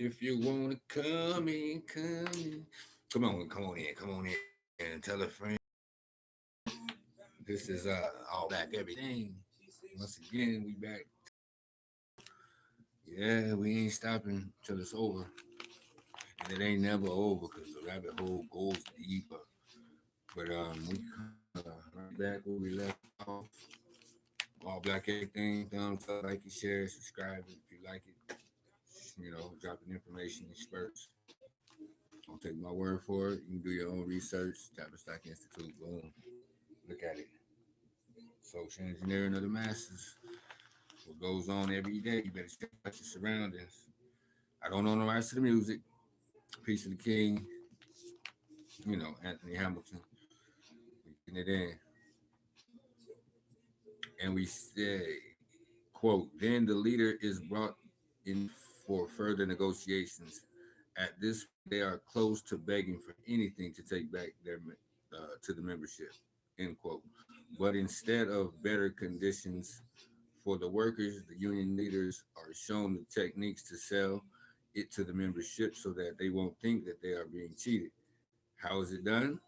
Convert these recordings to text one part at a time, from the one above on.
If you wanna come in, come in. Come on in, and tell a friend. This is all black everything. Once again, we back. Yeah, we ain't stopping till it's over, and it ain't never over because the rabbit hole goes deeper. But we right back where we left off. All black everything. Thumbs up, like it, share, subscribe if you like it. Dropping information in spurts. Don't take my word for it. You can do your own research. Tavistock Institute. Boom. Look at it. Social engineering of the masses. What goes on every day. You better check out your surroundings. I don't know the rights to the music. Peace of the King. Anthony Hamilton. We getting it in. And we say, quote, then the leader is brought in for further negotiations. At this, they are close to begging for anything to take back their to the membership, end quote. But instead of better conditions for the workers, the union leaders are shown the techniques to sell it to the membership so that they won't think that they are being cheated. How is it done?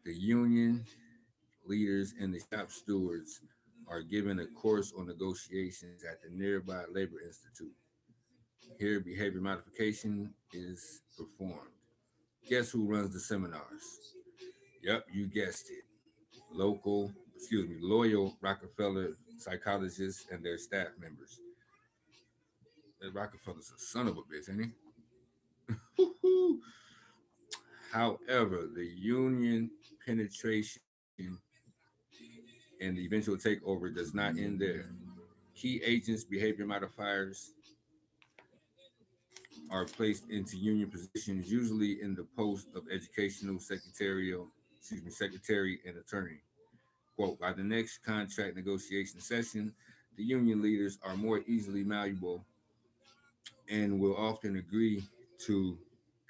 The union leaders and the shop stewards are given a course on negotiations at the nearby Labor Institute. Here, behavior modification is performed. Guess who runs the seminars? Yep, you guessed it. Loyal Rockefeller psychologists and their staff members. That Rockefeller's a son of a bitch, ain't he? However, the union penetration and the eventual takeover does not end there. Key agents, behavior modifiers, are placed into union positions, usually in the post of educational secretary and attorney. Quote, by the next contract negotiation session, the union leaders are more easily malleable and will often agree to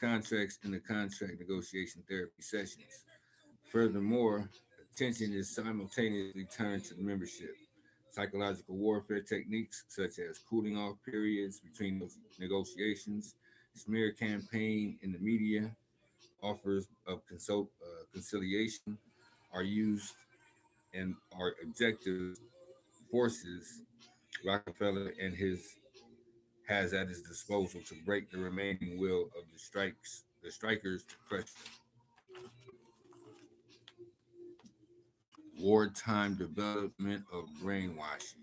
contracts in the contract negotiation therapy sessions. Furthermore, attention is simultaneously turned to the membership. Psychological warfare techniques such as cooling off periods between those negotiations, smear campaign in the media, offers of conciliation are used and are objective forces Rockefeller and his has at his disposal to break the remaining will of the strikers to pressure. Wartime development of brainwashing.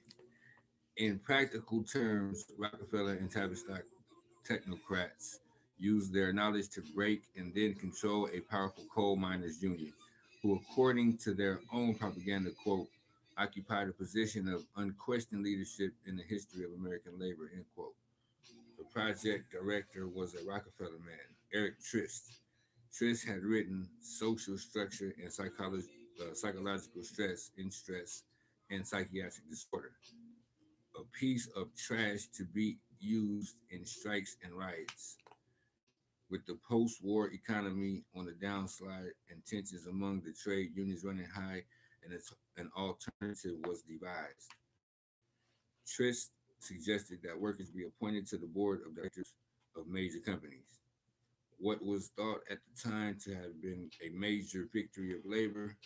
In practical terms, Rockefeller and Tavistock technocrats used their knowledge to break and then control a powerful coal miners union, who, according to their own propaganda, quote, occupied a position of unquestioned leadership in the history of American labor, end quote. The project director was a Rockefeller man, Eric Trist. Trist had written Social Structure and Psychological Stress and Psychiatric Disorder, a piece of trash to be used in strikes and riots. With the post-war economy on the downslide and tensions among the trade unions running high, and an alternative was devised. Trist suggested that workers be appointed to the board of directors of major companies. What was thought at the time to have been a major victory of labor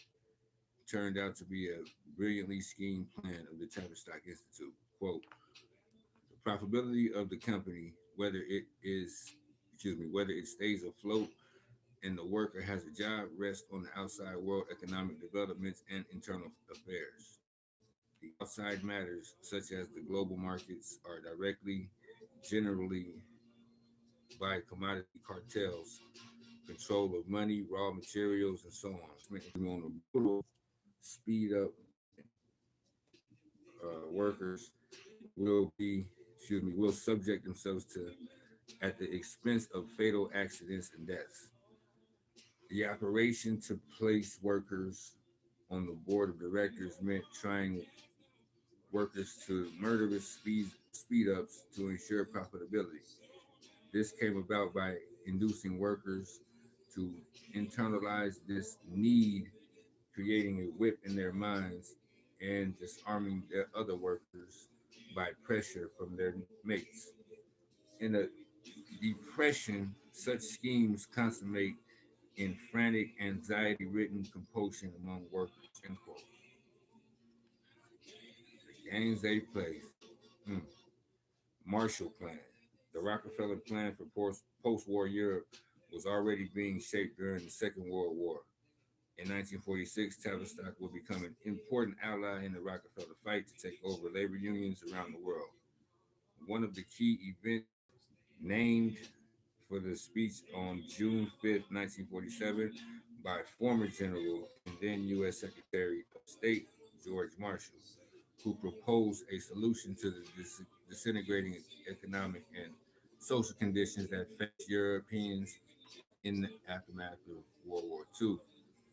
turned out to be a brilliantly schemed plan of the Tavistock Institute. Quote, the profitability of the company, whether it stays afloat and the worker has a job, rests on the outside world economic developments and internal affairs. The outside matters, such as the global markets, are directly, generally by commodity cartels, control of money, raw materials, and so on. On a brutal speed up workers will subject themselves to at the expense of fatal accidents and deaths. The operation to place workers on the board of directors meant trying workers to murderous speed ups to ensure profitability. This came about by inducing workers to internalize this need, creating a whip in their minds and disarming their other workers by pressure from their mates. In a fashion, such schemes consummate in frantic, anxiety-ridden compulsion among workers. End quote. The games they play. Hmm. Marshall Plan. The Rockefeller Plan for post-war Europe was already being shaped during the Second World War. In 1946, Tavistock would become an important ally in the Rockefeller fight to take over labor unions around the world. One of the key events named for the speech on June 5th, 1947, by former General and then U.S. Secretary of State George Marshall, who proposed a solution to the disintegrating economic and social conditions that faced Europeans in the aftermath of World War II.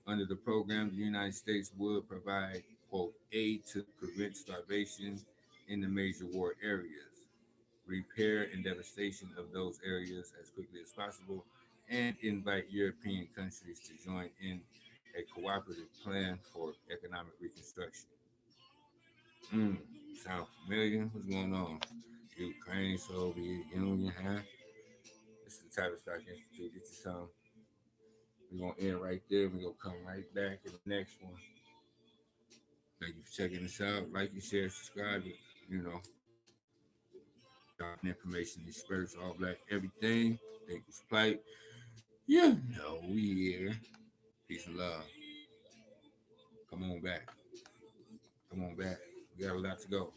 Under the program, the United States would provide, quote, aid to prevent starvation in the major war areas, repair and devastation of those areas as quickly as possible, and invite European countries to join in a cooperative plan for economic reconstruction. Mm, sound familiar? What's going on? Ukraine, Soviet Union, huh? This is the Tavistock Institute. Get you some. We're going to end right there. We're going to come right back in the next one. Thank you for checking us out. Like and share, subscribe. You know, dropping information, these spirits, all black, everything. Think it's plight. You know we here. Peace and love. Come on back. Come on back. We got a lot to go.